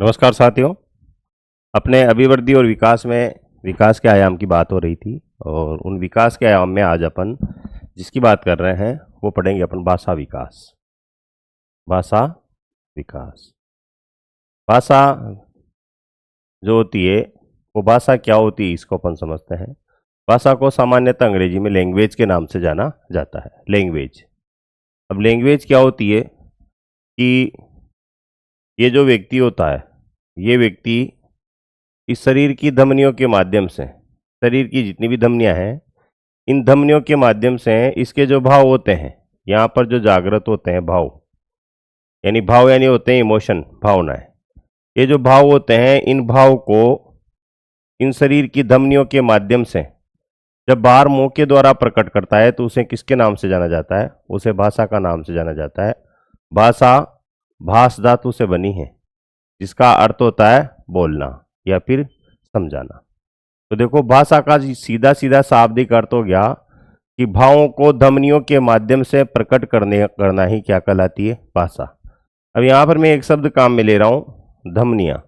नमस्कार साथियों। अपने अभिवृद्धि और विकास में विकास के आयाम की बात हो रही थी और उन विकास के आयाम में आज अपन जिसकी बात कर रहे हैं वो पढ़ेंगे अपन भाषा विकास। भाषा विकास। भाषा जो होती है वो भाषा क्या होती है इसको अपन समझते हैं। भाषा को सामान्यतः अंग्रेजी में लैंग्वेज के नाम से जाना जाता है। लैंग्वेज। अब लैंग्वेज क्या होती है कि ये जो व्यक्ति होता है ये व्यक्ति इस शरीर की धमनियों के माध्यम से, शरीर की जितनी भी धमनियां हैं इन धमनियों के माध्यम से इसके जो भाव होते हैं, यहाँ पर जो जागृत होते हैं भाव यानी होते हैं इमोशन, भावनाएं। ये जो भाव होते हैं इन भाव को इन शरीर की धमनियों के माध्यम से जब बाहर मुंह के द्वारा प्रकट करता है तो उसे किसके नाम से जाना जाता है? उसे भाषा का नाम से जाना जाता है। भाषा भास धातु से बनी है जिसका अर्थ होता है बोलना या फिर समझाना। तो देखो भाषा का सीधा सीधा शाब्दिक अर्थ हो गया कि भावों को धमनियों के माध्यम से प्रकट करना ही क्या कहलाती है? भाषा। अब यहाँ पर मैं एक शब्द काम में ले रहा हूँ, धमनियाँ।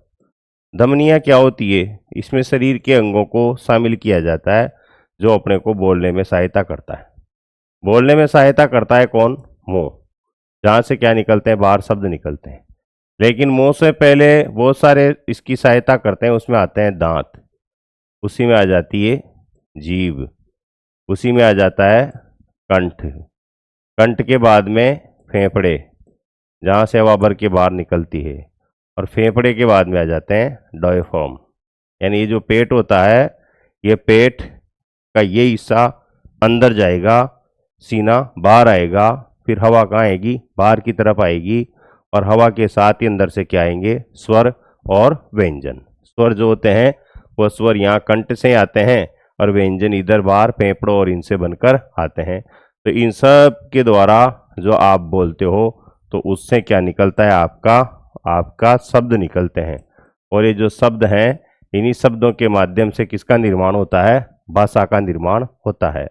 धमनियाँ क्या होती है? इसमें शरीर के अंगों को शामिल किया जाता है जो अपने को बोलने में सहायता करता है। बोलने में सहायता करता है कौन? मुंह, जहाँ से क्या निकलते हैं? बाहर शब्द निकलते हैं। लेकिन मुंह से पहले बहुत सारे इसकी सहायता करते हैं, उसमें आते हैं दांत, उसी में आ जाती है जीभ, उसी में आ जाता है कंठ, कंठ के बाद में फेफड़े जहाँ से हवा भर के बाहर निकलती है, और फेफड़े के बाद में आ जाते हैं डायफ्राम। यानी ये जो पेट होता है ये पेट का ये हिस्सा अंदर जाएगा, सीना बाहर आएगा, फिर हवा कहाँ आएगी? बाहर की तरफ आएगी, और हवा के साथ ही अंदर से क्या आएंगे? स्वर और व्यंजन। स्वर जो होते हैं वो स्वर यहाँ कंठ से आते हैं और व्यंजन इधर बाहर फेफड़ों और इनसे बनकर आते हैं। तो इन सब के द्वारा जो आप बोलते हो तो उससे क्या निकलता है? आपका शब्द निकलते हैं, और ये जो शब्द हैं इन्हीं शब्दों के माध्यम से किसका निर्माण होता है? भाषा का निर्माण होता है।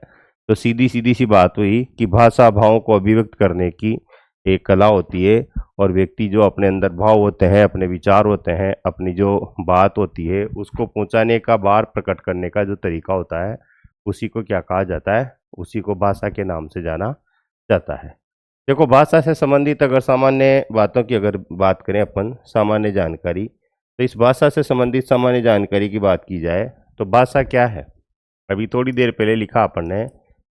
तो सीधी सीधी सी बात हुई कि भाषा भावों को अभिव्यक्त करने की एक कला होती है, और व्यक्ति जो अपने अंदर भाव होते हैं, अपने विचार होते हैं, अपनी जो बात होती है उसको पहुंचाने का, बाहर प्रकट करने का जो तरीका होता है उसी को क्या कहा जाता है? उसी को भाषा के नाम से जाना जाता है। देखो भाषा से संबंधित अगर सामान्य बातों की अगर बात करें अपन, सामान्य जानकारी, तो इस भाषा से संबंधित सामान्य जानकारी की बात की जाए तो भाषा क्या है? अभी थोड़ी देर पहले लिखा अपन ने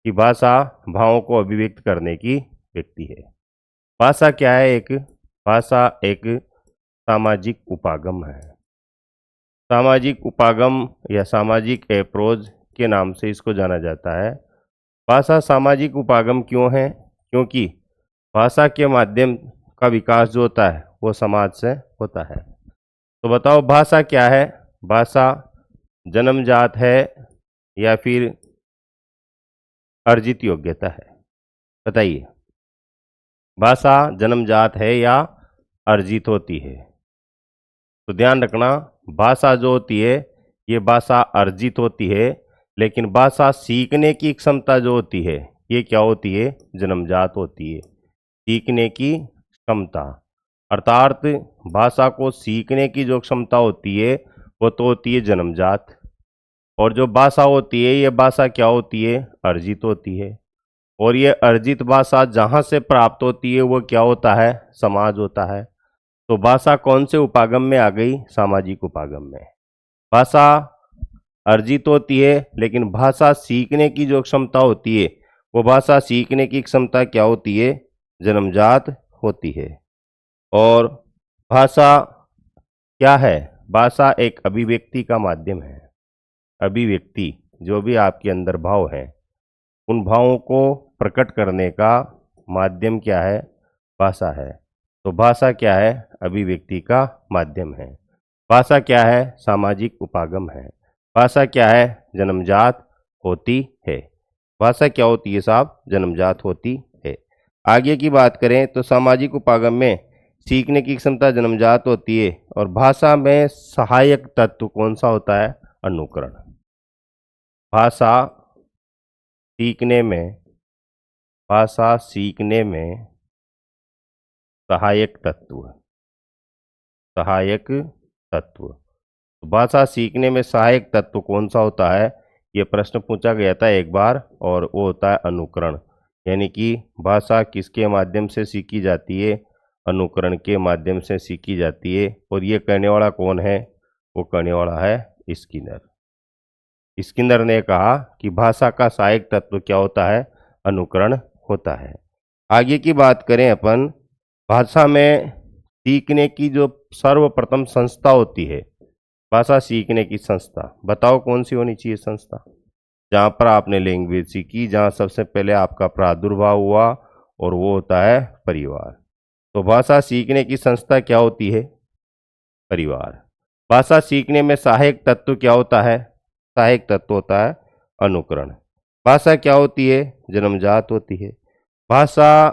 कि भाषा भावों को अभिव्यक्त करने की व्यक्ति है। भाषा क्या है? भाषा एक सामाजिक उपागम है। सामाजिक उपागम या सामाजिक अप्रोच के नाम से इसको जाना जाता है। भाषा सामाजिक उपागम क्यों है? क्योंकि भाषा के माध्यम का विकास जो होता है वो समाज से होता है। तो बताओ भाषा क्या है? भाषा जन्मजात है या फिर अर्जित योग्यता है? बताइए, भाषा जन्मजात है या अर्जित होती है? तो ध्यान रखना, भाषा जो होती है ये भाषा अर्जित होती है, लेकिन भाषा सीखने की क्षमता जो होती है ये क्या होती है? जन्मजात होती है। सीखने की क्षमता अर्थात भाषा को सीखने की जो क्षमता होती है वो तो होती है जन्मजात, और जो भाषा होती है ये भाषा क्या होती है? अर्जित होती है। और ये अर्जित भाषा जहाँ से प्राप्त होती है वो क्या होता है? समाज होता है। तो भाषा कौन से उपागम में आ गई? सामाजिक उपागम में। भाषा अर्जित होती है, लेकिन भाषा सीखने की जो क्षमता होती है वो भाषा सीखने की क्षमता क्या होती है? जन्मजात होती है। और भाषा क्या है? भाषा एक अभिव्यक्ति का माध्यम है। अभिव्यक्ति, जो भी आपके अंदर भाव हैं उन भावों को प्रकट करने का माध्यम क्या है? भाषा है। तो भाषा क्या है? अभिव्यक्ति का माध्यम है। भाषा क्या है? सामाजिक उपागम है। भाषा क्या है? जन्मजात होती है। भाषा क्या होती है साहब? जन्मजात होती है। आगे की बात करें तो सामाजिक उपागम में सीखने की क्षमता जन्मजात होती है, और भाषा में सहायक तत्व कौन सा होता है? अनुकरण। भाषा सीखने में भाषा सीखने में सहायक तत्व सहायक तत्व। तो भाषा सीखने में सहायक तत्व कौन सा होता है, ये प्रश्न पूछा गया था एक बार, और वो होता है अनुकरण। यानी कि भाषा किसके माध्यम से सीखी जाती है, अनुकरण के माध्यम से सीखी जाती है। और ये करने वाला कौन है, वो करने वाला है स्किनर। स्किनर ने कहा कि भाषा का सहायक तत्व क्या होता है, अनुकरण होता है। आगे की बात करें अपन, भाषा में सीखने की जो सर्वप्रथम संस्था होती है, भाषा सीखने की संस्था, बताओ कौन सी होनी चाहिए संस्था, जहाँ पर आपने लैंग्वेज सीखी, जहाँ सबसे पहले आपका प्रादुर्भाव हुआ, और वो होता है परिवार। तो भाषा सीखने की संस्था क्या होती है, परिवार। भाषा सीखने में सहायक तत्व क्या होता है, सहायक तत्व होता है अनुकरण। भाषा क्या होती है, जन्मजात होती है। भाषा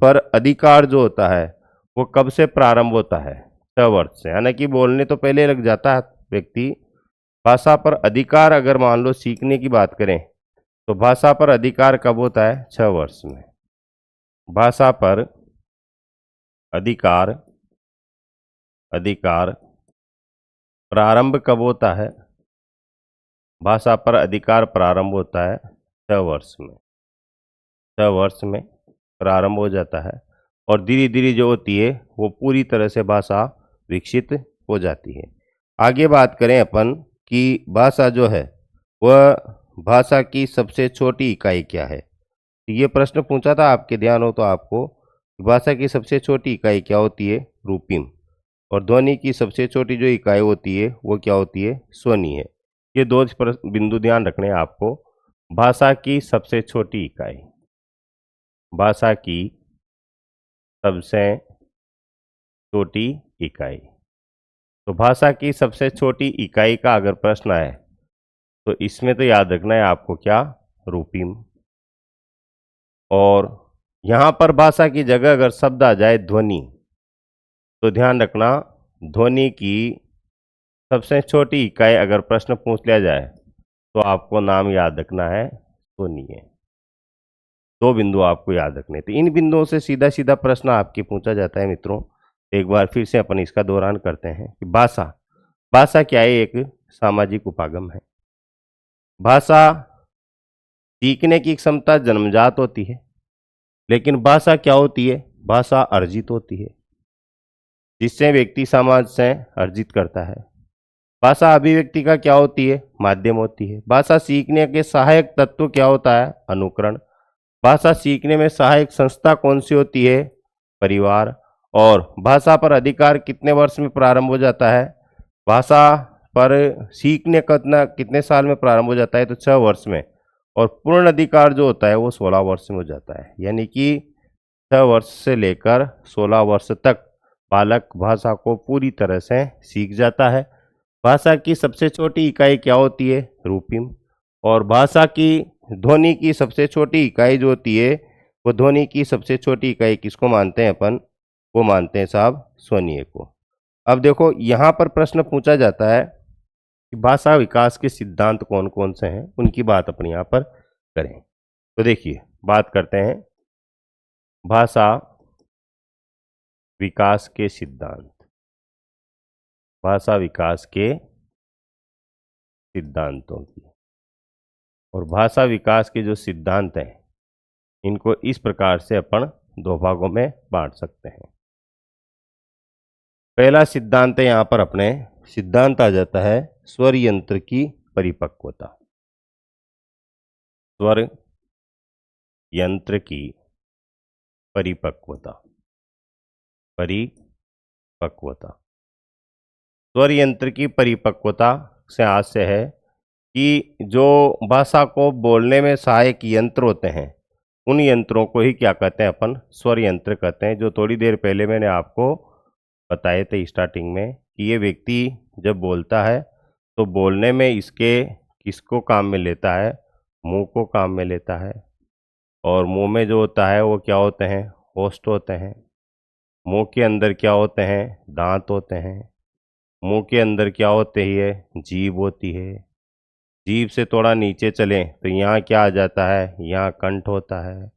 पर अधिकार जो होता है वो कब से प्रारंभ होता है, 6 वर्ष से, यानी कि बोलने तो पहले लग जाता है व्यक्ति। भाषा पर अधिकार अगर मान लो सीखने की बात करें, तो भाषा पर अधिकार कब होता है, 6 वर्ष में। भाषा पर अधिकार अधिकार प्रारंभ कब होता है, भाषा पर अधिकार प्रारंभ होता है 6 वर्ष में। 6 वर्ष में प्रारंभ हो जाता है, और धीरे धीरे जो होती है वो पूरी तरह से भाषा विकसित हो जाती है। आगे बात करें अपन कि भाषा जो है वह, भाषा की सबसे छोटी इकाई क्या है। ये प्रश्न पूछा था, आपके ध्यान हो तो आपको, भाषा की सबसे छोटी इकाई क्या होती है, रूपिम। और ध्वनि की सबसे छोटी जो इकाई होती है वो क्या होती है, स्वनी है। ये दो बिंदु ध्यान रखने हैं आपको। भाषा की सबसे छोटी इकाई, भाषा की सबसे छोटी इकाई। तो भाषा की सबसे छोटी इकाई का अगर प्रश्न आए तो इसमें तो याद रखना है आपको क्या, रूपिम। और यहाँ पर भाषा की जगह अगर शब्द आ जाए ध्वनि, तो ध्यान रखना, ध्वनि की सबसे छोटी इकाई अगर प्रश्न पूछ लिया जाए तो आपको नाम याद रखना है, सुनिए। 2 बिंदु आपको याद रखने थे। इन बिंदुओं से सीधा सीधा प्रश्न आपके पूछा जाता है मित्रों। एक बार फिर से अपन इसका दोहरान करते हैं कि भाषा, भाषा क्या है, एक सामाजिक उपागम है। भाषा सीखने की क्षमता जन्मजात होती है, लेकिन भाषा क्या होती है, भाषा अर्जित होती है, जिससे व्यक्ति समाज से अर्जित करता है। भाषा अभिव्यक्ति का क्या होती है, माध्यम होती है। भाषा सीखने के सहायक तत्व क्या होता है, अनुकरण। भाषा सीखने में सहायक संस्था कौन सी होती है, परिवार। और भाषा पर अधिकार कितने वर्ष में प्रारंभ हो जाता है, भाषा पर सीखने कितने साल में प्रारंभ हो जाता है, तो 6 वर्ष में। और पूर्ण अधिकार जो होता है वो 16 वर्ष में हो जाता है। यानी कि 6 वर्ष से लेकर 16 वर्ष तक बालक भाषा को पूरी तरह से सीख जाता है। भाषा की सबसे छोटी इकाई क्या होती है, रूपिम। और भाषा की ध्वनि की सबसे छोटी इकाई जो होती है, वो ध्वनि की सबसे छोटी इकाई किसको मानते हैं अपन, वो मानते हैं साहब स्वनीय को। अब देखो यहाँ पर प्रश्न पूछा जाता है कि भाषा विकास के सिद्धांत कौन कौन से हैं, उनकी बात अपन यहाँ पर करें। तो देखिए, बात करते हैं भाषा विकास के सिद्धांत। भाषा विकास के सिद्धांतों की। और भाषा विकास के जो सिद्धांत हैं, इनको इस प्रकार से अपन 2 भागों में बांट सकते हैं। पहला सिद्धांत है यहाँ पर अपने, सिद्धांत आ जाता है स्वर यंत्र की परिपक्वता। स्वर यंत्र की परिपक्वता, परिपक्वता। स्वर यंत्र की परिपक्वता से आशय है कि जो भाषा को बोलने में सहायक यंत्र होते हैं, उन यंत्रों को ही क्या कहते हैं अपन, स्वर यंत्र कहते हैं। जो थोड़ी देर पहले मैंने आपको बताए थे स्टार्टिंग में कि ये व्यक्ति जब बोलता है तो बोलने में इसके किसको काम में लेता है, मुंह को काम में लेता है। और मुंह में जो होता है वो क्या होते हैं, होस्ट होते हैं। मुंह के अंदर क्या होते हैं, दांत होते हैं। मुंह के अंदर क्या होते है, जीभ होती है। जीभ से थोड़ा नीचे चलें तो यहाँ क्या आ जाता है, यहाँ कंठ होता है।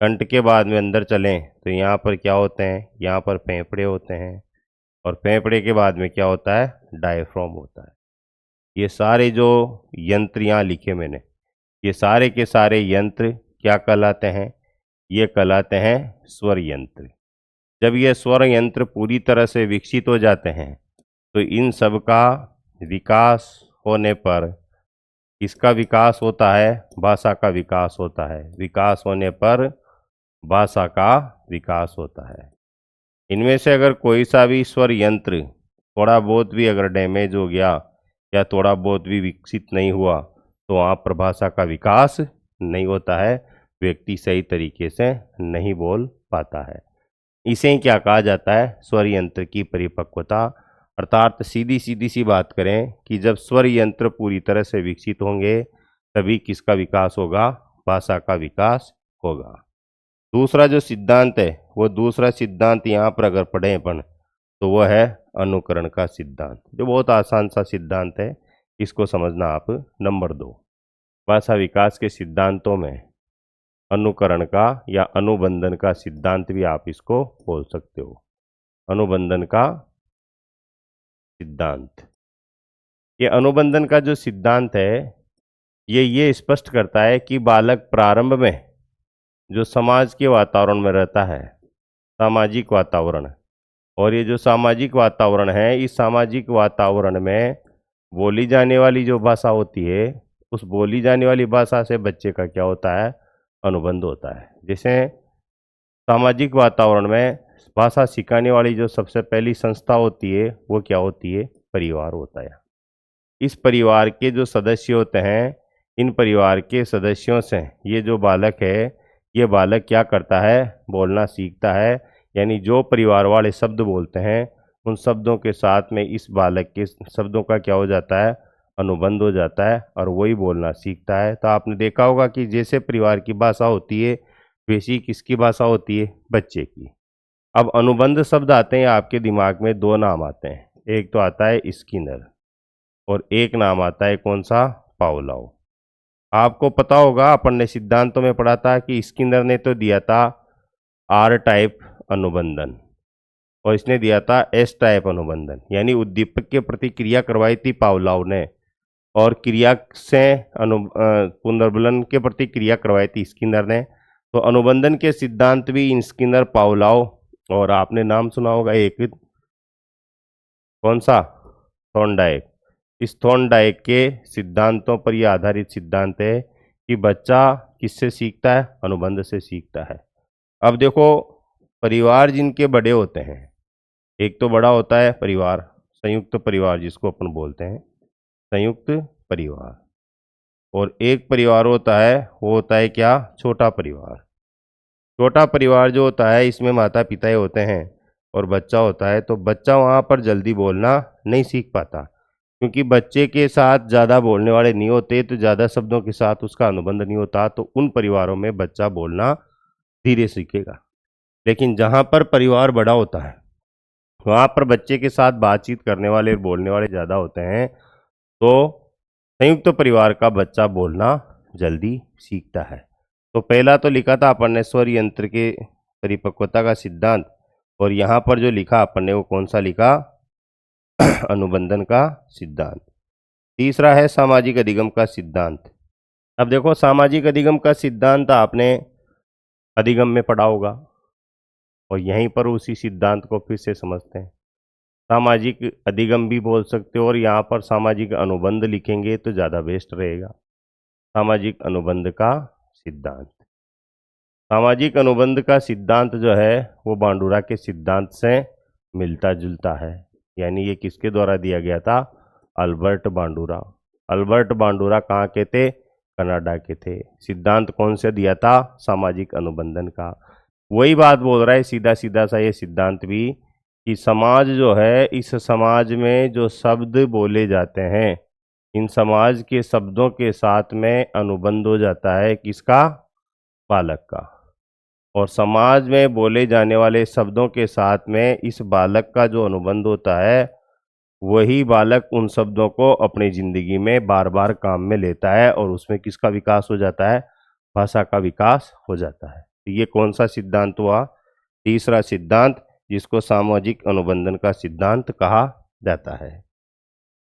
कंठ के बाद में अंदर चलें तो यहाँ पर क्या होते हैं, यहाँ पर फेफड़े होते हैं। और फेफड़े के बाद में क्या होता है, डायफ्राम होता है। ये सारे जो यंत्र यहाँ लिखे मैंने, ये सारे के सारे यंत्र क्या कहलाते हैं, ये कहलाते हैं स्वर यंत्र। जब ये स्वर यंत्र पूरी तरह से विकसित हो जाते हैं तो इन सब का विकास होने पर किसका विकास होता है, भाषा का विकास होता है। विकास होने पर भाषा का विकास होता है। इनमें से अगर कोई सा भी स्वर यंत्र थोड़ा बहुत भी अगर डैमेज हो गया या थोड़ा बहुत भी विकसित नहीं हुआ तो वहाँ पर भाषा का विकास नहीं होता है, व्यक्ति सही तरीके से नहीं बोल पाता है। इसे ही क्या कहा जाता है, स्वर यंत्र की परिपक्वता। अर्थात सीधी सीधी सी बात करें कि जब स्वर यंत्र पूरी तरह से विकसित होंगे तभी किसका विकास होगा, भाषा का विकास होगा। दूसरा जो सिद्धांत है वो दूसरा सिद्धांत यहाँ पर अगर पढ़ें अपन तो वह है अनुकरण का सिद्धांत, जो बहुत आसान सा सिद्धांत है, इसको समझना आप। नंबर 2, भाषा विकास के सिद्धांतों में अनुकरण का या अनुबंधन का सिद्धांत भी आप इसको बोल सकते हो। अनुबंधन का सिद्धांत, ये अनुबंधन का जो सिद्धांत है ये स्पष्ट करता है कि बालक प्रारंभ में जो समाज के वातावरण में रहता है, सामाजिक वातावरण, और ये जो सामाजिक वातावरण है, इस सामाजिक वातावरण में बोली जाने वाली जो भाषा होती है, उस बोली जाने वाली भाषा से बच्चे का क्या होता है, अनुबंध होता है। जैसे सामाजिक वातावरण में भाषा सिखाने वाली जो सबसे पहली संस्था होती है वो क्या होती है, परिवार होता है। इस परिवार के जो सदस्य होते हैं, इन परिवार के सदस्यों से ये जो बालक है, ये बालक क्या करता है, बोलना सीखता है। यानी जो परिवार वाले शब्द बोलते हैं उन शब्दों के साथ में इस बालक के शब्दों का क्या हो जाता है, अनुबंध हो जाता है और वही बोलना सीखता है। तो आपने देखा होगा कि जैसे परिवार की भाषा होती है वैसी किसकी भाषा होती है, बच्चे की। अब अनुबंध शब्द आते हैं आपके दिमाग में, 2 नाम आते हैं। एक तो आता है स्किनर और एक नाम आता है कौन सा, पावलोव। आपको पता होगा अपन ने सिद्धांतों में पढ़ा था कि स्किनर ने तो दिया था आर टाइप अनुबंधन और इसने दिया था एस टाइप अनुबंधन, यानी उद्दीपक के प्रति क्रिया करवाई थी पावलोव ने और क्रिया से पुनर्बलन के प्रति क्रिया करवाई थी स्किनर ने। तो अनुबंधन के सिद्धांत भी इन स्किनर, पावलोव और आपने नाम सुना होगा एक कौन सा, थॉर्नडाइक। इस थॉर्नडाइक के सिद्धांतों पर यह आधारित सिद्धांत है कि बच्चा किससे सीखता है, अनुबंध से सीखता है। अब देखो, परिवार जिनके बड़े होते हैं, एक तो बड़ा होता है परिवार, संयुक्त परिवार जिसको अपन बोलते हैं, संयुक्त परिवार, और एक परिवार होता है वो होता है क्या, छोटा परिवार। छोटा परिवार जो होता है इसमें माता पिता ही होते हैं और बच्चा होता है, तो बच्चा वहाँ पर जल्दी बोलना नहीं सीख पाता क्योंकि बच्चे के साथ ज़्यादा बोलने वाले नहीं होते, तो ज़्यादा शब्दों के साथ उसका अनुबंध नहीं होता। तो उन परिवारों में बच्चा बोलना धीरे सीखेगा। लेकिन जहाँ पर परिवार बड़ा होता है वहाँ पर बच्चे के साथ बातचीत करने वाले और बोलने वाले ज़्यादा होते हैं, तो संयुक्त परिवार का बच्चा बोलना जल्दी सीखता है। तो पहला तो लिखा था अपन ने स्वर यंत्र के परिपक्वता का सिद्धांत, और यहाँ पर जो लिखा अपन ने वो कौन सा लिखा, अनुबंधन का सिद्धांत। तीसरा है सामाजिक अधिगम का सिद्धांत। अब देखो, सामाजिक अधिगम का सिद्धांत आपने अधिगम में पढ़ा होगा और यहीं पर उसी सिद्धांत को फिर से समझते हैं। सामाजिक अधिगम भी बोल सकते हो और यहाँ पर सामाजिक अनुबंध लिखेंगे तो ज़्यादा बेस्ट रहेगा। सामाजिक अनुबंध का सिद्धांत, सामाजिक अनुबंध का सिद्धांत जो है वो बांडुरा के सिद्धांत से मिलता जुलता है। यानी ये किसके द्वारा दिया गया था, अल्बर्ट बांडुरा। अल्बर्ट बांडुरा कहाँ के थे, कनाडा के थे। सिद्धांत कौन से दिया था, सामाजिक अनुबंधन का। वही बात बोल रहा है सीधा सीधा सा ये सिद्धांत भी कि समाज जो है, इस समाज में जो शब्द बोले जाते हैं, इन समाज के शब्दों के साथ में अनुबंध हो जाता है किसका, बालक का। और समाज में बोले जाने वाले शब्दों के साथ में इस बालक का जो अनुबंध होता है, वही बालक उन शब्दों को अपनी ज़िंदगी में बार बार काम में लेता है और उसमें किसका विकास हो जाता है, भाषा का विकास हो जाता है। तो ये कौन सा सिद्धांत हुआ, तीसरा सिद्धांत, जिसको सामाजिक अनुबंधन का सिद्धांत कहा जाता है।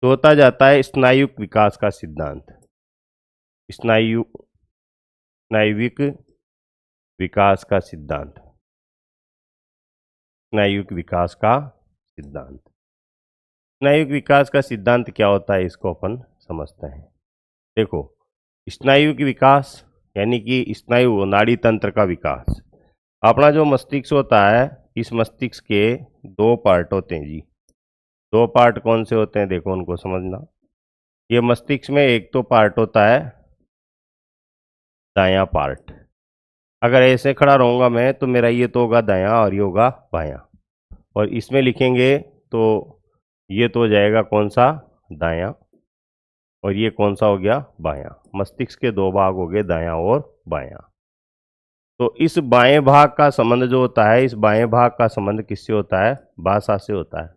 चौथा जाता है स्नायुक विकास का सिद्धांत। स्नायुविक विकास का सिद्धांत। स्नायुविक विकास का सिद्धांत। स्नायुविक विकास का सिद्धांत क्या होता है, इसको अपन समझते हैं। देखो, स्नायुविक विकास यानी कि स्नायु नाड़ी तंत्र का विकास। अपना जो मस्तिष्क होता है, इस मस्तिष्क के दो पार्ट होते हैं जी। दो पार्ट कौन से होते हैं, देखो उनको समझना। ये मस्तिष्क में एक तो पार्ट होता है दायां पार्ट। अगर ऐसे खड़ा रहूँगा मैं तो मेरा ये तो होगा दायां और ये होगा बायां, और इसमें लिखेंगे तो ये तो हो जाएगा कौन सा, दायां, और ये कौन सा हो गया, बायां। मस्तिष्क के दो भाग हो गए, दायां और बायां। तो इस बाएं भाग का संबंध जो होता है, इस बाएं भाग का संबंध किससे होता है, भाषा से होता है।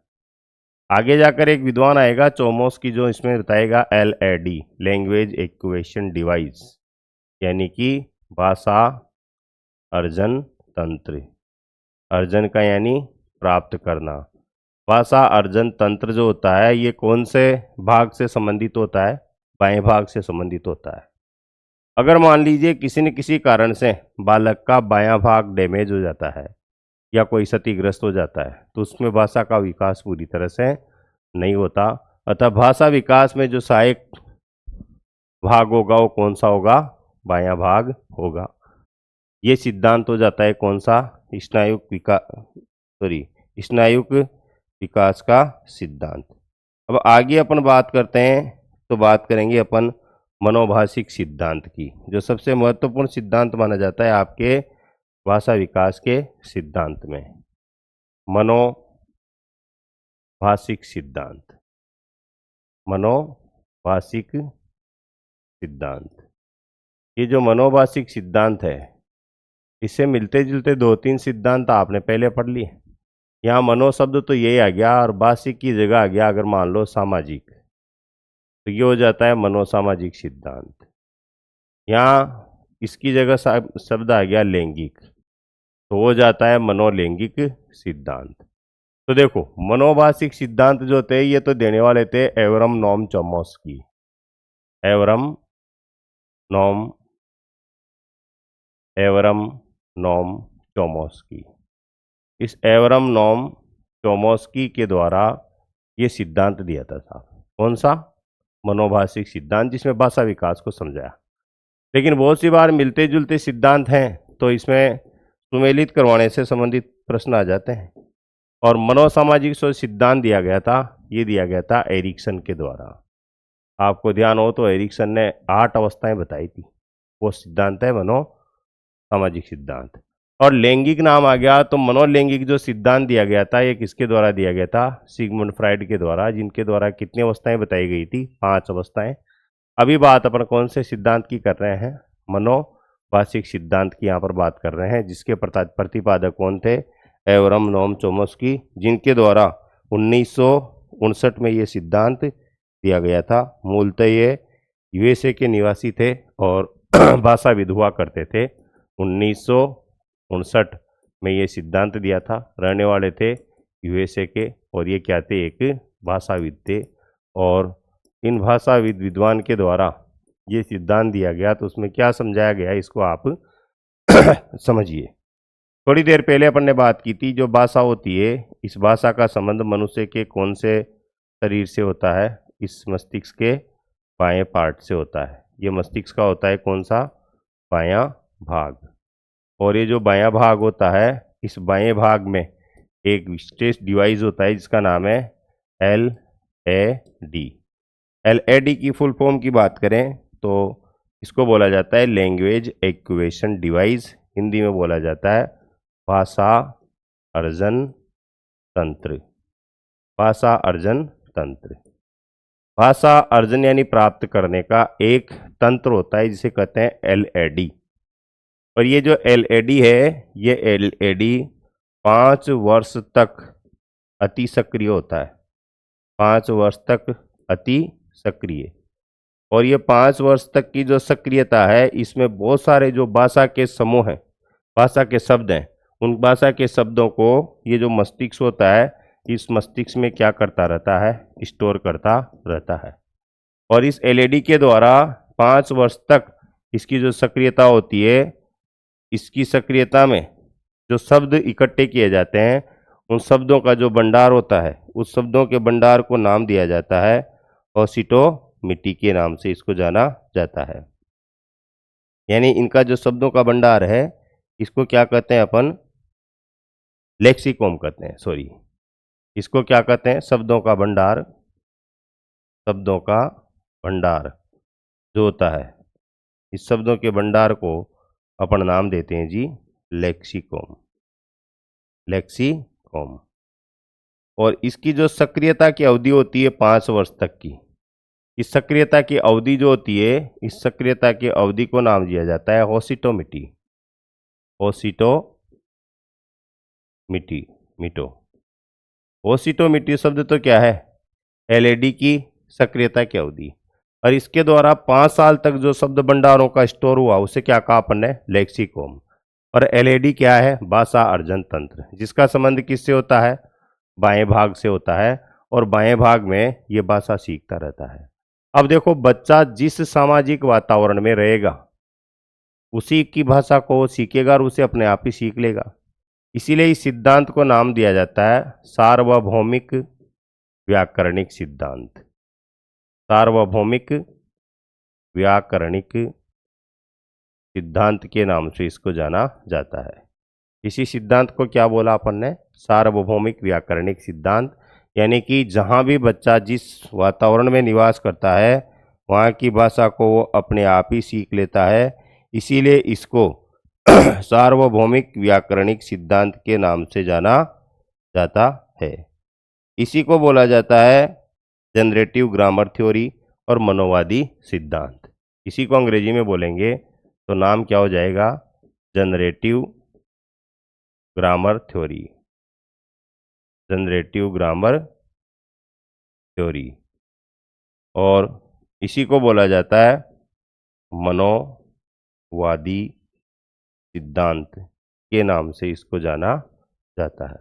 आगे जाकर एक विद्वान आएगा चोमस्की, जो इसमें बताएगा LAD, लैंग्वेज एक्विजिशन डिवाइस, यानी कि भाषा अर्जन तंत्र। अर्जन का यानी प्राप्त करना। भाषा अर्जन तंत्र जो होता है, ये कौन से भाग से संबंधित होता है, बाएं भाग से संबंधित होता है। अगर मान लीजिए किसी न किसी कारण से बालक का बायां भाग डैमेज हो जाता है या कोई क्षतिग्रस्त हो जाता है, तो उसमें भाषा का विकास पूरी तरह से नहीं होता। अतः भाषा विकास में जो सहायक भाग होगा वो कौन सा होगा, बायां भाग होगा। ये सिद्धांत हो जाता है कौन सा, स्नायुक विकास का सिद्धांत। अब आगे अपन बात करते हैं, तो बात करेंगे अपन मनोभाषिक सिद्धांत की, जो सबसे महत्वपूर्ण सिद्धांत माना जाता है आपके भाषा विकास के सिद्धांत में। मनोभाषिक सिद्धांत। मनोभाषिक सिद्धांत, ये जो मनोभाषिक सिद्धांत है, इससे मिलते जुलते दो तीन सिद्धांत आपने पहले पढ़ लिए। यहाँ मनो शब्द तो यही आ गया और भाषिक की जगह आ गया अगर मान लो सामाजिक, तो ये हो जाता है मनोसामाजिक सिद्धांत। यहाँ इसकी जगह शब्द आ गया लैंगिक, तो हो जाता है मनोलैंगिक सिद्धांत। तो देखो, मनोभाषिक सिद्धांत जो थे ये तो देने वाले थे एवरम नोम चोमस्की। एवरम नोम चोमस्की। इस एवरम नोम चोमस्की के द्वारा ये सिद्धांत दिया था साहब। कौन सा, मनोभाषिक सिद्धांत, जिसमें भाषा विकास को समझाया। लेकिन बहुत सी बार मिलते जुलते सिद्धांत हैं तो इसमें सुमेलित करवाने से संबंधित प्रश्न आ जाते हैं। और मनोसामाजिक जो सिद्धांत दिया गया था, ये दिया गया था एरिक्सन के द्वारा। आपको ध्यान हो तो एरिक्सन ने 8 अवस्थाएं बताई थी, वो सिद्धांत है मनोसामाजिक सिद्धांत। और लैंगिक नाम आ गया, तो मनोलैंगिक जो सिद्धांत दिया गया था ये किसके द्वारा दिया गया था, सिगमुंड फ्राइड के द्वारा, जिनके द्वारा कितनी अवस्थाएं बताई गई थी, 5 अवस्थाएं। अभी बात अपन कौन से सिद्धांत की कर रहे हैं, मनोभाषिक सिद्धांत की यहाँ पर बात कर रहे हैं, जिसके प्रतिपादक कौन थे, एवरम नोम चोमस्की, जिनके द्वारा 1959 में ये सिद्धांत दिया गया था। मूलतः ये USA के निवासी थे और भाषाविद हुआ करते थे। 1959 में ये सिद्धांत दिया था, रहने वाले थे USA के, और ये क्या थे, एक भाषाविद थे। और इन भाषाविद विद्वान के द्वारा ये सिद्धांत दिया गया, तो उसमें क्या समझाया गया इसको आप समझिए। थोड़ी देर पहले अपन ने बात की थी, जो भाषा होती है, इस भाषा का संबंध मनुष्य के कौन से शरीर से होता है, इस मस्तिष्क के बाएं पार्ट से होता है। ये मस्तिष्क का होता है कौन सा, बायां भाग। और ये जो बायां भाग होता है, इस बाएं भाग में एक विशेष डिवाइस होता है जिसका नाम है LAD। LAD की फुल फॉर्म की बात करें तो इसको बोला जाता है लैंग्वेज एक्विजिशन डिवाइस, हिंदी में बोला जाता है भाषा अर्जन तंत्र। भाषा अर्जन तंत्र। भाषा अर्जन यानी प्राप्त करने का एक तंत्र होता है जिसे कहते हैं LAD। और ये जो LAD है, ये LAD 5 वर्ष तक अति सक्रिय होता है। 5 वर्ष तक अति सक्रिय। और ये 5 वर्ष तक की जो सक्रियता है, इसमें बहुत सारे जो भाषा के समूह हैं, भाषा के शब्द हैं, उन भाषा के शब्दों को ये जो मस्तिष्क होता है, इस मस्तिष्क में क्या करता रहता है, स्टोर करता रहता है। और इस एलईडी के द्वारा 5 वर्ष तक इसकी जो सक्रियता होती है, इसकी सक्रियता में जो शब्द इकट्ठे किए जाते हैं, उन शब्दों का जो भंडार होता है, उस शब्दों के भंडार को नाम दिया जाता है ओसिटोमीटर के नाम से इसको जाना जाता है। यानी इनका जो शब्दों का भंडार है, इसको क्या कहते हैं अपन, लेक्सिकॉम कहते हैं, सॉरी, इसको क्या कहते हैं, शब्दों का भंडार। शब्दों का भंडार जो होता है, इस शब्दों के भंडार को अपन नाम देते हैं जी लेक्सिकॉम। लेक्सिकॉम। और इसकी जो सक्रियता की अवधि होती है 5 वर्ष तक की। इस सक्रियता की अवधि जो होती है, इस सक्रियता की अवधि को नाम दिया जाता है ओसिटोमीटर। ओसिटोमीटर। ओसिटोमीटर शब्द तो क्या है, एलईडी की सक्रियता की अवधि। और इसके द्वारा 5 साल तक जो शब्द भंडारों का स्टोर हुआ उसे क्या कहा अपन ने, लेक्सिकॉम। और एलईडी क्या है, भाषा अर्जन तंत्र, जिसका संबंध किससे होता है, बाएं भाग से होता है। और बाएं भाग में ये भाषा सीखता रहता है। अब देखो, बच्चा जिस सामाजिक वातावरण में रहेगा उसी की भाषा को सीखेगा और उसे अपने आप ही सीख लेगा। इसीलिए इस सिद्धांत को नाम दिया जाता है सार्वभौमिक व्याकरणिक सिद्धांत। सार्वभौमिक व्याकरणिक सिद्धांत के नाम से इसको जाना जाता है। इसी सिद्धांत को क्या बोला अपन ने, सार्वभौमिक व्याकरणिक सिद्धांत। यानी कि जहाँ भी बच्चा जिस वातावरण में निवास करता है वहाँ की भाषा को वो अपने आप ही सीख लेता है। इसीलिए इसको सार्वभौमिक व्याकरणिक सिद्धांत के नाम से जाना जाता है। इसी को बोला जाता है जनरेटिव ग्रामर थ्योरी और मनोवादी सिद्धांत। इसी को अंग्रेजी में बोलेंगे तो नाम क्या हो जाएगा, generative grammar theory. Generative grammar theory. और इसी को बोला जाता है मनोवादी सिद्धांत के नाम से इसको जाना जाता है।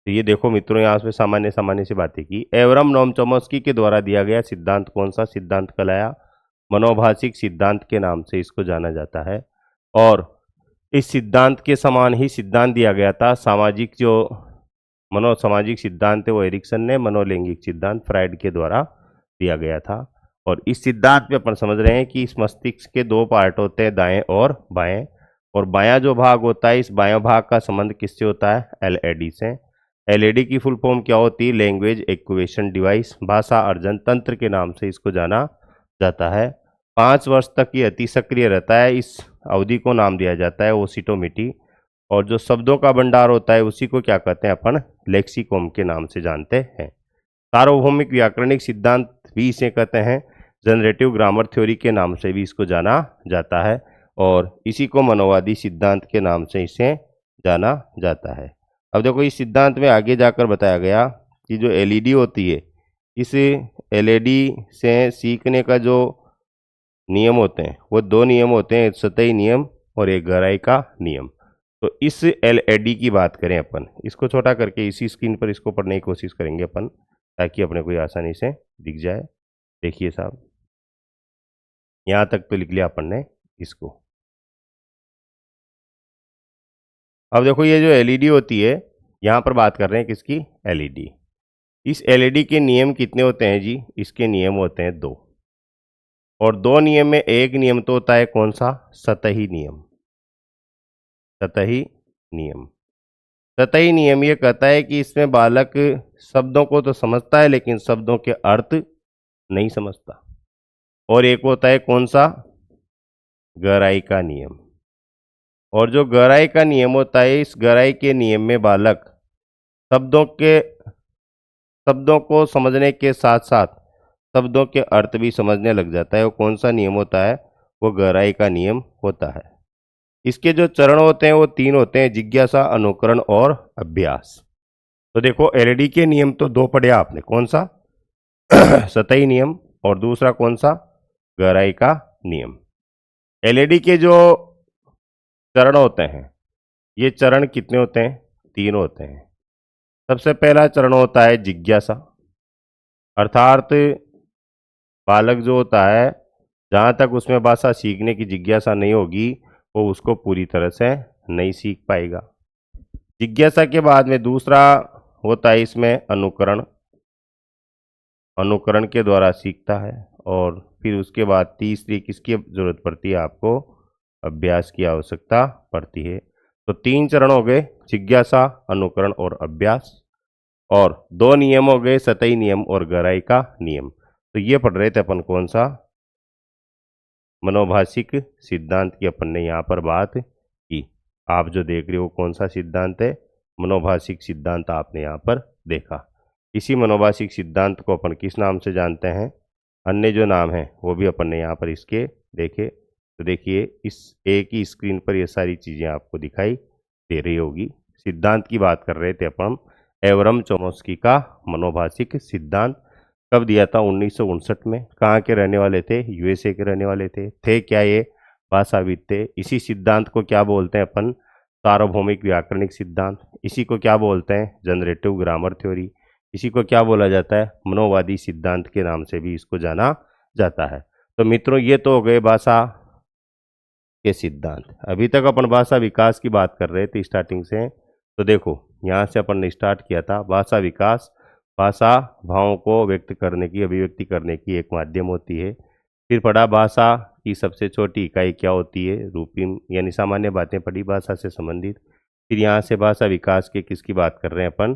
तो ये देखो मित्रों, यहाँ पे सामान्य सामान्य सी बातें की। एवरम नोम चोम्स्की के द्वारा दिया गया सिद्धांत कौन सा सिद्धांत कहलाया, मनोभाषिक सिद्धांत के नाम से इसको जाना जाता है। और इस सिद्धांत के समान ही सिद्धांत दिया गया था सामाजिक, जो मनोसामाजिक सिद्धांत है वो एरिक्सन ने, मनोलैंगिक सिद्धांत फ्राइड के द्वारा दिया गया था। और इस सिद्धांत में अपन समझ रहे हैं कि इस मस्तिष्क के 2 पार्ट होते हैं, दाएं और बाएं। और बायां जो भाग होता है, इस बायां भाग का संबंध किससे होता है, एलईडी से। एलईडी की फुल फॉर्म क्या होती है, लैंग्वेज एक्विजिशन डिवाइस, भाषा अर्जन तंत्र के नाम से इसको जाना जाता है। 5 वर्ष तक ये अति सक्रिय रहता है। इस अवधि को नाम दिया जाता है ओसिटोमीटर। और जो शब्दों का भंडार होता है उसी को क्या कहते हैं अपन, लेक्सिकॉम के नाम से जानते हैं। सार्वभौमिक व्याकरणिक सिद्धांत भी इसे कहते हैं। जनरेटिव ग्रामर थ्योरी के नाम से भी इसको जाना जाता है। और इसी को मनोवादी सिद्धांत के नाम से इसे जाना जाता है। अब देखो, इस सिद्धांत में आगे जाकर बताया गया कि जो एलईडी होती है, इस एलईडी से सीखने का जो नियम होते हैं वो 2 नियम होते हैं, एक सतही नियम और एक गहराई का नियम। तो इस एलईडी की बात करें अपन, इसको छोटा करके इसी स्क्रीन पर इसको पढ़ने की कोशिश करेंगे अपन, ताकि अपने को आसानी से दिख जाए। देखिए साहब, यहाँ तक तो लिख लिया अपन ने इसको। अब देखो, ये जो एलईडी होती है, यहाँ पर बात कर रहे हैं किसकी, एलईडी। इस एलईडी के नियम कितने होते हैं जी, इसके नियम होते हैं 2। और 2 नियम में एक नियम तो होता है कौन सा, सतही नियम। सतही नियम। सतही नियम ये कहता है कि इसमें बालक शब्दों को तो समझता है लेकिन शब्दों के अर्थ नहीं समझता। और एक होता है कौन सा, गहराई का नियम। और जो गहराई का नियम होता है, इस गहराई के नियम में बालक शब्दों को समझने के साथ साथ शब्दों के अर्थ भी समझने लग जाता है। वो कौन सा नियम होता है, वो गहराई का नियम होता है। इसके जो चरण होते हैं वो 3 होते हैं, जिज्ञासा, अनुकरण और अभ्यास। तो देखो, एलईडी के नियम तो 2 पढ़े आपने, कौन सा सतही नियम, और दूसरा कौन सा, गहराई का नियम। एलईडी के जो चरण होते हैं ये चरण कितने होते हैं? 3 होते हैं। सबसे पहला चरण होता है जिज्ञासा, अर्थात बालक जो होता है, जहाँ तक उसमें भाषा सीखने की जिज्ञासा नहीं होगी वो उसको पूरी तरह से नहीं सीख पाएगा। जिज्ञासा के बाद में दूसरा होता है इसमें अनुकरण, अनुकरण के द्वारा सीखता है। और फिर उसके बाद तीसरी किसकी जरूरत पड़ती है? आपको अभ्यास की आवश्यकता पड़ती है। तो 3 चरण हो गए, जिज्ञासा, अनुकरण और अभ्यास। और 2 नियम हो गए, सतही नियम और गहराई का नियम। तो ये पढ़ रहे थे अपन कौन सा? मनोभाषिक सिद्धांत की अपन ने यहाँ पर बात की। आप जो देख रहे हो कौन सा सिद्धांत है? मनोभाषिक सिद्धांत आपने यहाँ पर देखा। इसी मनोभाषिक सिद्धांत को अपन किस नाम से जानते हैं? अन्य जो नाम है वो भी अपन ने यहाँ पर इसके देखे। तो देखिए इस एक ही स्क्रीन पर ये सारी चीज़ें आपको दिखाई दे रही होगी। सिद्धांत की बात कर रहे थे अपन। एवरम चोमस्की का मनोभाषिक सिद्धांत कब दिया था? 1959 में। कहाँ के रहने वाले थे? यूएसए के रहने वाले थे क्या ये? भाषाविद थे। इसी सिद्धांत को क्या बोलते हैं अपन? सार्वभौमिक व्याकरणिक सिद्धांत। इसी को क्या बोलते हैं? Generative grammar theory. इसी को क्या बोला जाता है? मनोवादी सिद्धांत के नाम से भी इसको जाना जाता है। तो मित्रों ये तो हो गए भाषा के सिद्धांत। अभी तक अपन भाषा विकास की बात कर रहे थे स्टार्टिंग से। तो देखो यहाँ से अपन ने स्टार्ट किया था भाषा विकास। भाषा भावों को व्यक्त करने की, अभिव्यक्ति करने की एक माध्यम होती है। फिर पढ़ा भाषा की सबसे छोटी इकाई क्या होती है? रूपीम, यानी सामान्य बातें पढ़ी भाषा से संबंधित। फिर यहाँ से भाषा विकास के किसकी बात कर रहे हैं अपन?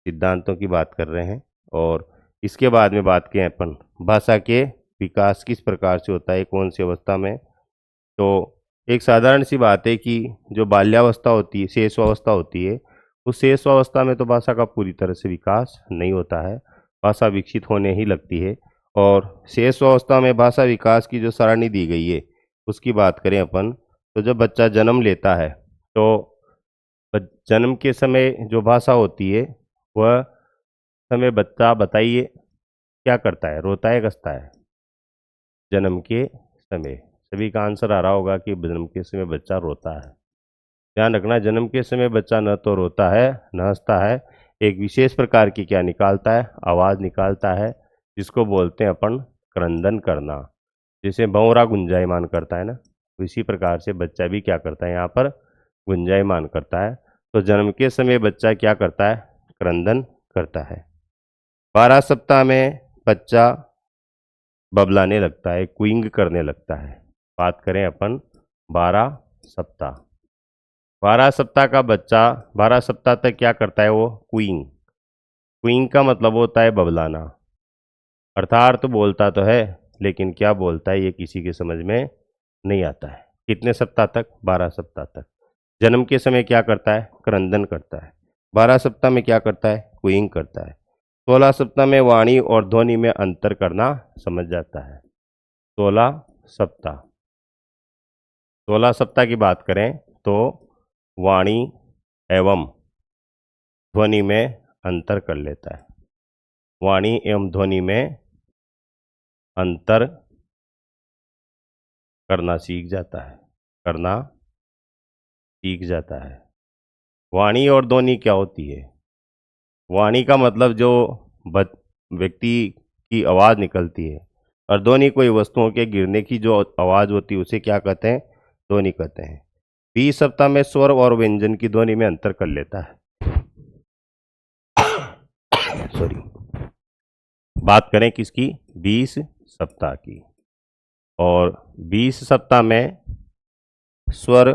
सिद्धांतों की बात कर रहे हैं। और इसके बाद में बात किए अपन भाषा के विकास किस प्रकार से होता है, कौन सी अवस्था में। तो एक साधारण सी बात है कि जो बाल्यावस्था होती है, शेषावस्था होती है, उस शेषावस्था में तो भाषा का पूरी तरह से विकास नहीं होता है, भाषा विकसित होने ही लगती है। और शेषावस्था में भाषा विकास की जो सारणी दी गई है उसकी बात करें अपन, तो जब बच्चा जन्म लेता है तो जन्म के समय जो भाषा होती है वह समय बच्चा, बताइए क्या करता है? रोता है, कसता है? जन्म के समय सभी का आंसर आ रहा होगा कि जन्म के समय बच्चा रोता है। ध्यान रखना, जन्म के समय बच्चा न तो रोता है न हंसता है, एक विशेष प्रकार की क्या निकालता है? आवाज़ निकालता है, जिसको बोलते हैं अपन क्रंदन करना। जैसे भंवरा गुंजायमान करता है ना, इसी प्रकार से बच्चा भी क्या करता है? यहाँ पर गुंजायमान करता है। तो जन्म के समय बच्चा क्या करता है? क्रंदन करता है। 12 सप्ताह में बच्चा बबलाने लगता है, क्विंग करने लगता है। बात करें अपन 12 सप्ताह। 12 सप्ताह का बच्चा 12 सप्ताह तक क्या करता है? वो क्विंग। क्विंग का मतलब होता है बबलाना, अर्थात तो बोलता तो है लेकिन क्या बोलता है ये किसी के समझ में नहीं आता है। कितने सप्ताह तक? 12 सप्ताह तक। जन्म के समय क्या करता है? क्रंदन करता है। 12 सप्ताह में क्या करता है? क्विंग करता है। 16 सप्ताह में वाणी और ध्वनि में अंतर करना समझ जाता है। 16 सप्ताह 16 सप्ताह की बात करें तो वाणी एवं ध्वनि में अंतर कर लेता है। वाणी एवं ध्वनि में अंतर करना सीख जाता है, करना सीख जाता है। वाणी और ध्वनि क्या होती है? वाणी का मतलब जो व्यक्ति की आवाज़ निकलती है, और ध्वनि कोई वस्तुओं के गिरने की जो आवाज़ होती है उसे क्या कहते हैं? ध्वनि कहते हैं। 20 सप्ताह में स्वर और व्यंजन की ध्वनि में अंतर कर लेता है। सॉरी, बात करें किसकी? 20 सप्ताह की। और 20 सप्ताह में स्वर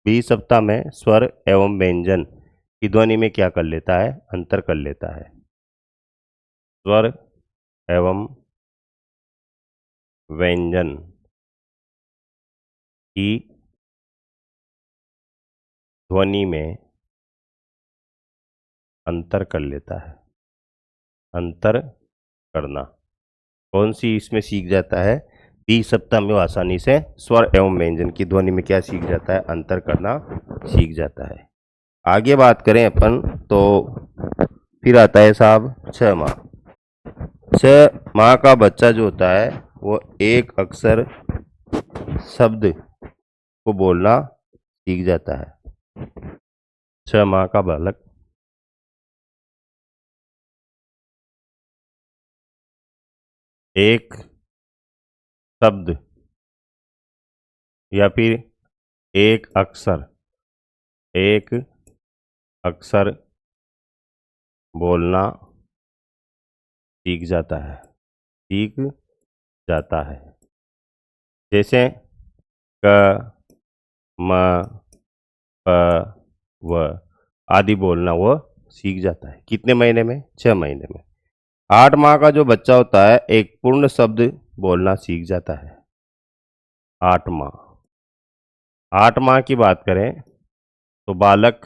20 सप्ताह में स्वर एवं व्यंजन की ध्वनि में क्या कर लेता है? अंतर कर लेता है। स्वर एवं व्यंजन की ध्वनि में अंतर कर लेता है। अंतर करना कौन सी इसमें सीख जाता है? 20 सप्ताह में वो आसानी से स्वर एवं व्यंजन की ध्वनि में क्या सीख जाता है? अंतर करना सीख जाता है। आगे बात करें अपन तो फिर आता है साहब 6 माह। 6 माह का बच्चा जो होता है वो एक अक्षर शब्द को बोलना सीख जाता है। 6 माह का बालक एक शब्द या फिर एक अक्षर बोलना सीख जाता है। जैसे क म प व आदि बोलना वो सीख जाता है। कितने महीने में? 6 महीने में। 8 माह का जो बच्चा होता है एक पूर्ण शब्द बोलना सीख जाता है। 8 माह 8 माह की बात करें तो बालक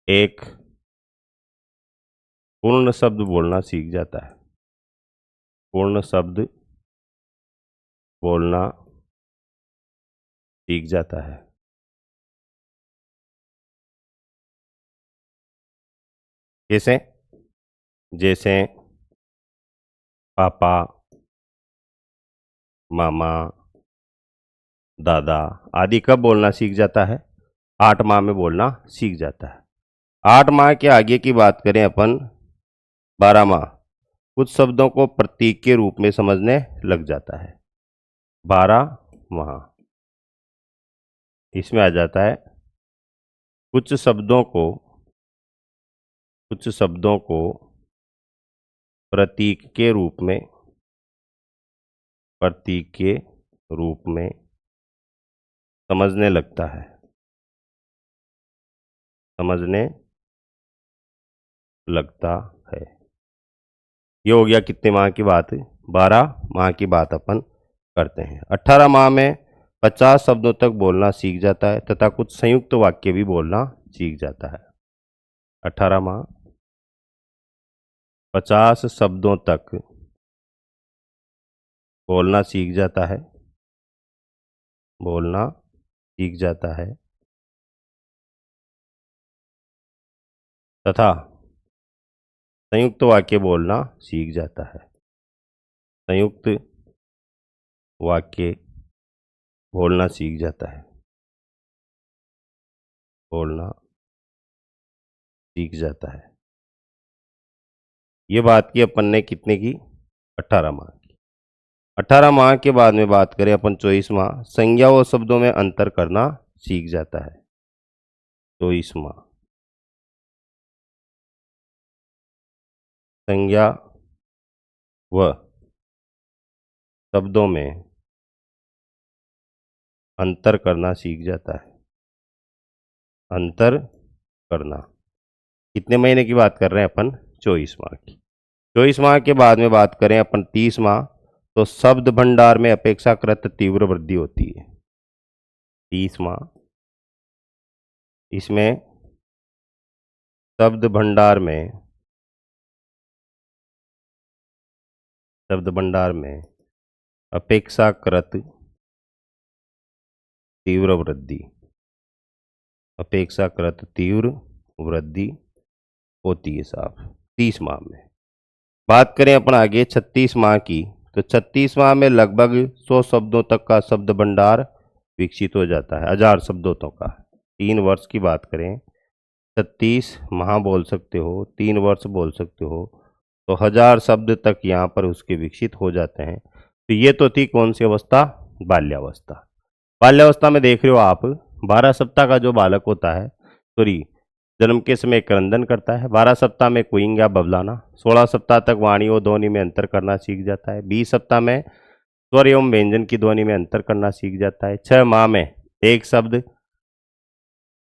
एक पूर्ण शब्द बोलना सीख जाता है। पूर्ण शब्द बोलना सीख जाता है। जैसे जैसे पापा, मामा, दादा आदि कब बोलना सीख जाता है? 8 माह में बोलना सीख जाता है। 8 माह के आगे की बात करें अपन 12 माह, कुछ शब्दों को प्रतीक के रूप में समझने लग जाता है। 12 माह इसमें आ जाता है कुछ शब्दों को प्रतीक के रूप में समझने लगता है। ये हो गया कितने माह की बात? 12 माह की बात अपन करते हैं। 18 माह में 50 शब्दों तक बोलना सीख जाता है तथा कुछ संयुक्त वाक्य भी बोलना सीख जाता है। 18 माह 50 शब्दों तक बोलना सीख जाता है तथा संयुक्त वाक्य बोलना सीख जाता है। संयुक्त वाक्य बोलना सीख जाता है। ये बात की अपन ने कितने की? 18 माह की। 18 माह के बाद में बात करें अपन 24 माह, संज्ञा व शब्दों में अंतर करना सीख जाता है। 24 माह संज्ञा व शब्दों में अंतर करना सीख जाता है। अंतर करना कितने महीने की बात कर रहे हैं अपन? 24 माह की। 24 माह के बाद में बात करें अपन 30 माह, तो शब्द भंडार में अपेक्षाकृत तीव्र वृद्धि होती है। 30 माह इसमें शब्द भंडार में अपेक्षाकृत तीव्र वृद्धि होती है साहब 30 माह में। बात करें अपन आगे 36 माह की, तो 36 माह में लगभग 100 शब्दों तक का शब्द भंडार विकसित हो जाता है। 1000 शब्दों तक का। 3 वर्ष की बात करें, 36 माह बोल सकते हो, 3 वर्ष बोल सकते हो, तो 1000 शब्द तक यहाँ पर उसके विकसित हो जाते हैं। तो ये तो थी कौन सी अवस्था? बाल्यावस्था। बाल्यावस्था में देख रहे हो आप 12 सप्ताह का जो बालक होता है, सॉरी जन्म के समय क्रंदन करता है। 12 सप्ताह में कुइंग या बबलाना। 16 सप्ताह तक वाणी और ध्वनि में अंतर करना सीख जाता है। 20 सप्ताह में स्वर एवं व्यंजन की ध्वनि में अंतर करना सीख जाता है। 6 माह में एक शब्द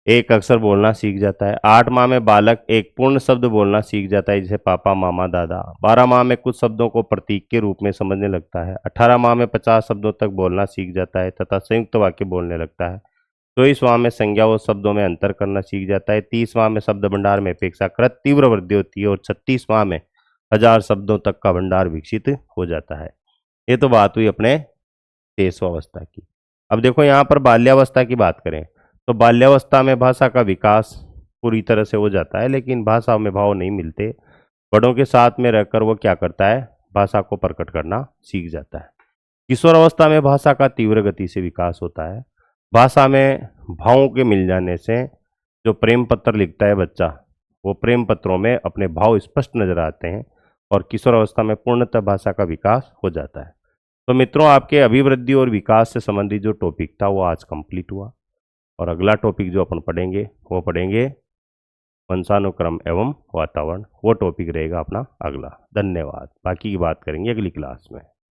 एक अक्षर बोलना सीख जाता है। 8 माह में बालक एक पूर्ण शब्द बोलना सीख जाता है, जैसे पापा, मामा, दादा। 12 माह में कुछ शब्दों को प्रतीक के रूप में समझने लगता है। 18 माह में 50 शब्दों तक बोलना सीख जाता है तथा संयुक्त वाक्य बोलने लगता है। 24 माह में संज्ञा व शब्दों में अंतर करना सीख जाता है। 30 माह में शब्द भंडार में अपेक्षाकृत तीव्र वृद्धि होती है और 36 माह में 1000 शब्दों तक का भंडार विकसित हो जाता है। ये तो बात हुई अपने 23वां अवस्था की। अब देखो यहाँ पर बाल्यावस्था की बात करें तो बाल्यावस्था में भाषा का विकास पूरी तरह से हो जाता है, लेकिन भाषा में भाव नहीं मिलते। बड़ों के साथ में रहकर वो क्या करता है? भाषा को प्रकट करना सीख जाता है। किशोर अवस्था में भाषा का तीव्र गति से विकास होता है। भाषा में भावों के मिल जाने से जो प्रेम पत्र लिखता है बच्चा, वो प्रेम पत्रों में अपने भाव स्पष्ट नजर आते हैं और किशोर अवस्था में पूर्णतः भाषा का विकास हो जाता है। तो मित्रों, आपके अभिवृद्धि और विकास से संबंधित जो टॉपिक था वो आज कंप्लीट हुआ, और अगला टॉपिक जो अपन पढ़ेंगे वो पढ़ेंगे वंशानुक्रम एवं वातावरण। वो टॉपिक रहेगा अपना अगला। धन्यवाद। बाकी की बात करेंगे अगली क्लास में।